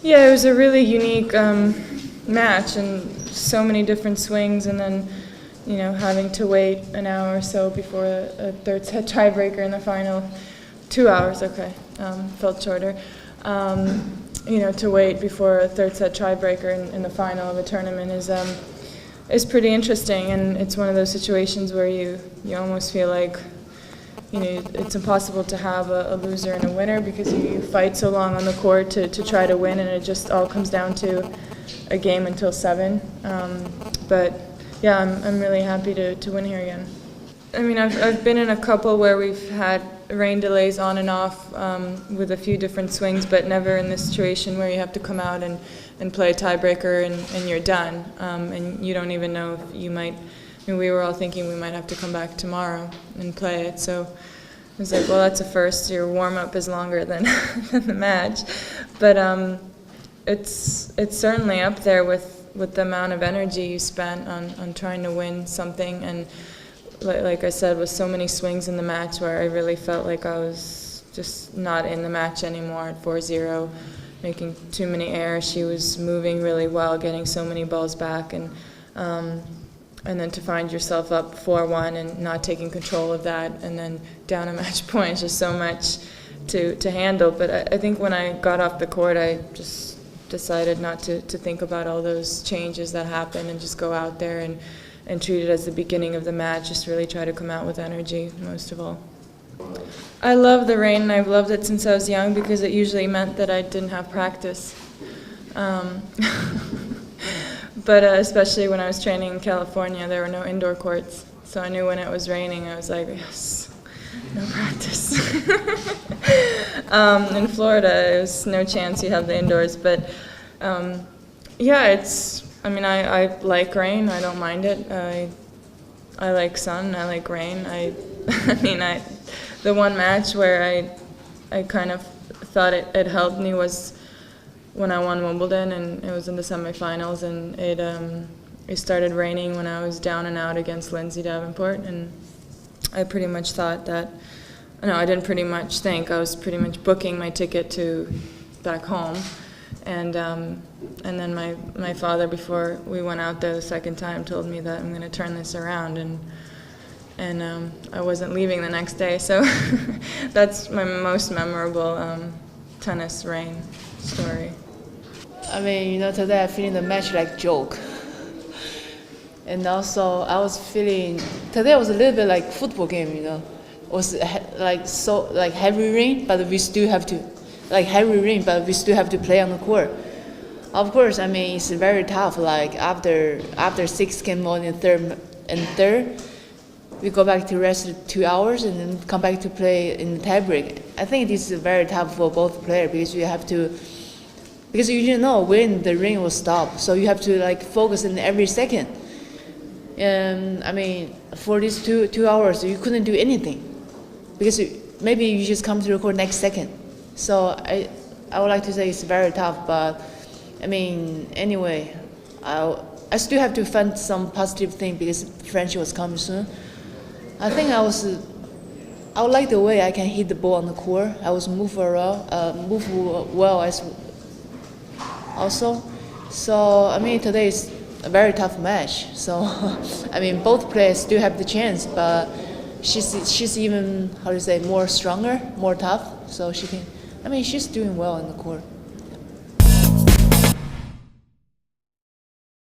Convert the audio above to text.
Yeah, it was a really unique match and so many different swings, and then having to wait an hour or so before a third set tiebreaker in the final. 2 hours, okay, felt shorter. To wait before a third set tiebreaker in the final of a tournament is pretty interesting, and it's one of those situations where you almost feel like it's impossible to have a loser and a winner, because you fight so long on the court to try to win, and it just all comes down to a game until 7. But yeah, I'm really happy to win here again. I mean, I've been in a couple where we've had rain delays on and off with a few different swings, but never in this situation where you have to come out and play a tiebreaker and you're done, and you don't even know if you might. I mean, we were all thinking we might have to come back tomorrow and play it, so I was like, well, that's a first. Your warm-up is longer than the match, but it's certainly up there with the amount of energy you spent on trying to win something, and like I said, with so many swings in the match where I really felt like I was just not in the match anymore at 4-0, making too many errors. She was moving really well, getting so many balls back, and then to find yourself up 4-1 and not taking control of that, and then down a match point is just so much to handle. But I think when I got off the court, I just decided not to think about all those changes that happened and just go out there and treat it as the beginning of the match, just really try to come out with energy, most of all. I love the rain, and I've loved it since I was young, because it usually meant that I didn't have practice. But especially when I was training in California, there were no indoor courts. So I knew when it was raining, I was like, yes, no practice. In Florida, there was no chance you have the indoors. But yeah, I like rain. I don't mind it. I like sun. I like rain. The one match where I kind of thought it helped me was when I won Wimbledon, and it was in the semifinals, and it started raining when I was down and out against Lindsay Davenport, and I pretty much thought that, no, I didn't pretty much think, I was pretty much booking my ticket to back home, and then my father, before we went out there the second time, told me that I'm going to turn this around, and I wasn't leaving the next day, so that's my most memorable tennis rain story. I mean, today I'm feeling the match like joke. And also, I was feeling, today was a little bit like football game, It was like heavy rain, but we still have to, play on the court. Of course, I mean, it's very tough, like after 6 games on the third, we go back to rest 2 hours and then come back to play in the tiebreak. I think this is very tough for both players, because you didn't know when the rain will stop, so you have to focus in every second. And I mean, for these 2 hours, you couldn't do anything, because maybe you just come to the court next second. So I would like to say it's very tough, but I mean, anyway, I still have to find some positive thing, because French was coming soon. I think I would like the way I can hit the ball on the court. I was move well as also. So I mean, today is a very tough match. So I mean, both players still have the chance, but she's even more stronger, more tough. So she can. I mean, she's doing well on the court.